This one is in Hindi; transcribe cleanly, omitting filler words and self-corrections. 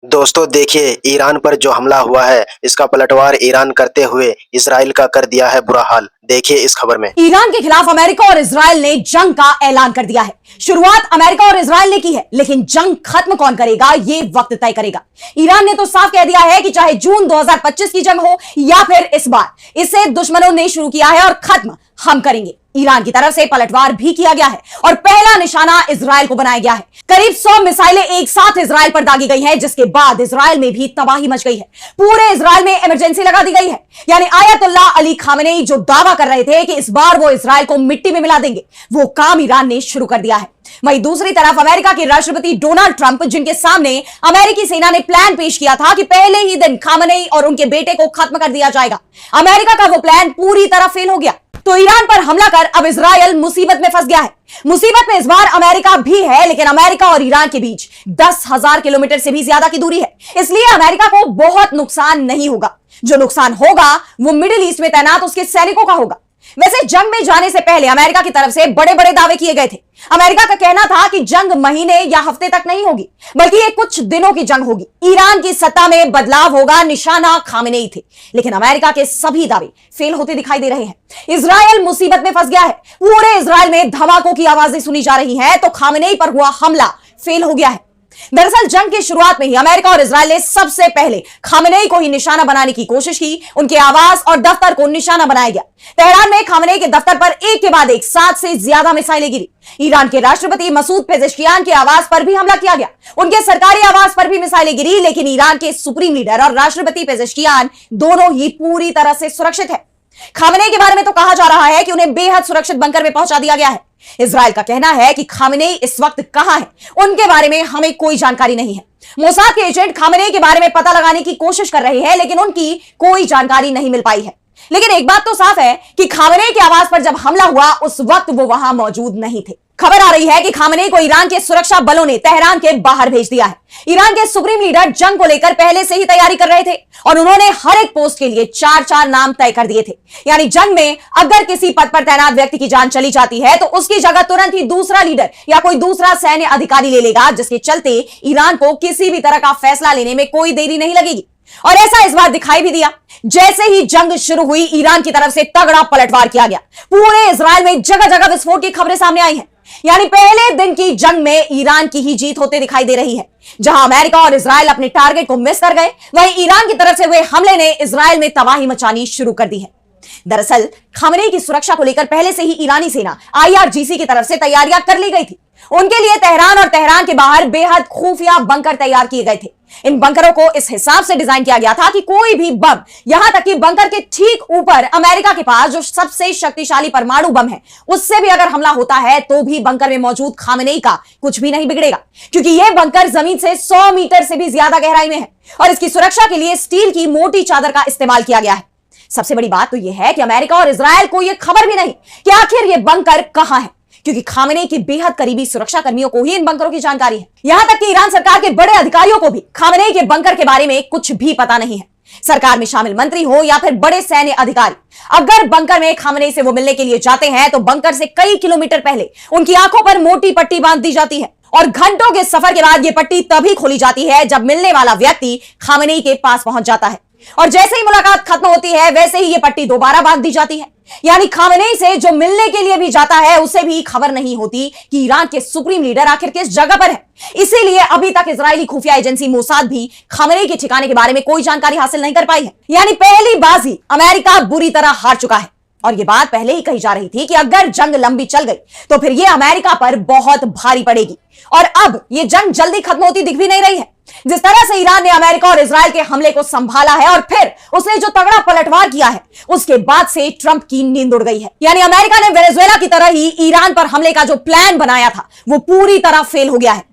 दोस्तों देखिए, ईरान पर जो हमला हुआ है, इसका पलटवार ईरान करते हुए इजराइल का कर दिया है बुरा हाल। देखिए इस खबर में। ईरान के खिलाफ अमेरिका और इजराइल ने जंग का ऐलान कर दिया है। शुरुआत अमेरिका और इजराइल ने की है, लेकिन जंग खत्म कौन करेगा ये वक्त तय करेगा। ईरान ने तो साफ कह दिया है कि चाहे जून 2025 की जंग हो या फिर इस बार, इसे दुश्मनों ने शुरू किया है और खत्म हम करेंगे। ईरान की तरफ से पलटवार भी किया गया है और पहला निशाना इजराइल को बनाया गया है। करीब 100 मिसाइलें एक साथ इजराइल पर दागी गई हैं, जिसके बाद इजराइल में भी तबाही मच गई है। पूरे इजराइल में इमरजेंसी लगा दी गई है। यानी आयतुल्लाह अली खामेनेई जो दावा कर रहे थे कि इस बार वो इजराइल को मिट्टी में मिला देंगे, वो काम ईरान ने शुरू कर दिया है। वहीं दूसरी तरफ अमेरिका के राष्ट्रपति डोनाल्ड ट्रंप, जिनके सामने अमेरिकी सेना ने प्लान पेश किया था कि पहले ही दिन खामेनेई और उनके बेटे को खत्म कर दिया जाएगा, अमेरिका का वो प्लान पूरी तरह फेल हो गया। तो ईरान पर हमला कर अब इजराइल मुसीबत में फंस गया है। मुसीबत में इस बार अमेरिका भी है, लेकिन अमेरिका और ईरान के बीच 10,000 किलोमीटर से भी ज्यादा की दूरी है, इसलिए अमेरिका को बहुत नुकसान नहीं होगा। जो नुकसान होगा वो मिडिल ईस्ट में तैनात उसके सैनिकों का होगा। वैसे जंग में जाने से पहले अमेरिका की तरफ से बड़े बड़े दावे किए गए थे। अमेरिका का कहना था कि जंग महीने या हफ्ते तक नहीं होगी, बल्कि ये कुछ दिनों की जंग होगी। ईरान की सत्ता में बदलाव होगा, निशाना खामेनेई थे। लेकिन अमेरिका के सभी दावे फेल होते दिखाई दे रहे हैं। इजराइल मुसीबत में फंस गया है। पूरे इजराइल में धमाकों की आवाजें सुनी जा रही हैं, तो खामेनेई पर हुआ हमला फेल हो गया है। दरअसल जंग की शुरुआत में ही अमेरिका और इजराइल ने सबसे पहले खामेनेई को ही निशाना बनाने की कोशिश की। उनके आवास और दफ्तर को निशाना बनाया गया। तेहरान में खामेनेई के दफ्तर पर एक के बाद एक 7 से ज्यादा मिसाइलें गिरी। ईरान के राष्ट्रपति मसूद पेजेश्कियान के आवास पर भी हमला किया गया। उनके सरकारी आवास पर भी मिसाइलें गिरी, लेकिन ईरान के सुप्रीम लीडर और राष्ट्रपति पेजेश्कियान दोनों ही पूरी तरह से सुरक्षित है। खामेनेई के बारे में तो कहा जा रहा है कि उन्हें बेहद सुरक्षित बंकर में पहुंचा दिया गया है। इजराइल का कहना है कि खामेनेई इस वक्त कहां है, उनके बारे में हमें कोई जानकारी नहीं है। मोसाद के एजेंट खामेनेई के बारे में पता लगाने की कोशिश कर रहे हैं, लेकिन उनकी कोई जानकारी नहीं मिल पाई है। लेकिन एक बात तो साफ है कि खामेनेई के आवास पर जब हमला हुआ, उस वक्त वो वहां मौजूद नहीं थे। खबर आ रही है कि खामेनेई को ईरान के सुरक्षा बलों ने तेहरान के बाहर भेज दिया है। ईरान के सुप्रीम लीडर जंग को लेकर पहले से ही तैयारी कर रहे थे और उन्होंने हर एक पोस्ट के लिए 4-4 नाम तय कर दिए थे। यानी जंग में अगर किसी पद पर तैनात व्यक्ति की जान चली जाती है, तो उसकी जगह तुरंत ही दूसरा लीडर या कोई दूसरा सैन्य अधिकारी ले लेगा, जिसके चलते ईरान को किसी भी तरह का फैसला लेने में कोई देरी नहीं लगेगी। और ऐसा इस बार दिखाई भी दिया। जैसे ही जंग शुरू हुई, ईरान की तरफ से तगड़ा पलटवार किया गया। पूरे इजराइल में जगह जगह विस्फोट की खबरें सामने आई हैं। यानी पहले दिन की जंग में ईरान की ही जीत होते दिखाई दे रही है। जहां अमेरिका और इजराइल अपने टारगेट को मिस कर गए, वहीं ईरान की तरफ से हुए हमले ने इजराइल में तबाही मचानी शुरू कर दी है। दरअसल खामेनेई की सुरक्षा को लेकर पहले से ही ईरानी सेना IRGC की तरफ से तैयारियां कर ली गई थी। उनके लिए तेहरान और तेहरान के बाहर बेहद खुफिया बंकर तैयार किए गए थे। इन बंकरों को इस हिसाब से डिजाइन किया गया था कि कोई भी बम, यहां तक कि बंकर के ठीक ऊपर अमेरिका के पास जो सबसे शक्तिशाली परमाणु बम है, उससे भी अगर हमला होता है तो भी बंकर में मौजूद खामेनेई का कुछ भी नहीं बिगड़ेगा, क्योंकि यह बंकर जमीन से 100 मीटर से भी ज्यादा गहराई में है और इसकी सुरक्षा के लिए स्टील की मोटी चादर का इस्तेमाल किया गया है। सबसे बड़ी बात तो यह है कि अमेरिका और इजराइल को यह खबर भी नहीं कि आखिर यह बंकर कहां है, क्योंकि खामेनेई के बेहद करीबी सुरक्षा कर्मियों को ही इन बंकरों की जानकारी है। यहां तक कि ईरान सरकार के बड़े अधिकारियों को भी खामेनेई के बंकर के बारे में कुछ भी पता नहीं है। सरकार में शामिल मंत्री हो या फिर बड़े सैन्य अधिकारी, अगर बंकर में खामेनेई से वो मिलने के लिए जाते हैं, तो बंकर से कई किलोमीटर पहले उनकी आंखों पर मोटी पट्टी बांध दी जाती है और घंटों के सफर के बाद ये पट्टी तभी खोली जाती है जब मिलने वाला व्यक्ति खामेनेई के पास पहुंच जाता है। और जैसे ही मुलाकात खत्म होती है, वैसे ही ये पट्टी दोबारा बांध दी जाती है। यानी खामेनेई से जो मिलने के लिए भी जाता है, उसे भी खबर नहीं होती कि ईरान के सुप्रीम लीडर आखिर किस जगह पर है। इसीलिए अभी तक इजरायली खुफिया एजेंसी मोसाद भी खामेनेई के ठिकाने के बारे में कोई जानकारी हासिल नहीं कर पाई है। यानी पहली बाजी अमेरिका बुरी तरह हार चुका है। और ये बात पहले ही कही जा रही थी कि अगर जंग लंबी चल गई तो फिर ये अमेरिका पर बहुत भारी पड़ेगी। और अब ये जंग जल्दी खत्म होती दिख भी नहीं रही है। जिस तरह से ईरान ने अमेरिका और इजराइल के हमले को संभाला है और फिर उसने जो तगड़ा पलटवार किया है, उसके बाद से ट्रंप की नींद उड़ गई है। यानी अमेरिका ने वेनेजुएला की तरह ही ईरान पर हमले का जो प्लान बनाया था, वो पूरी तरह फेल हो गया है।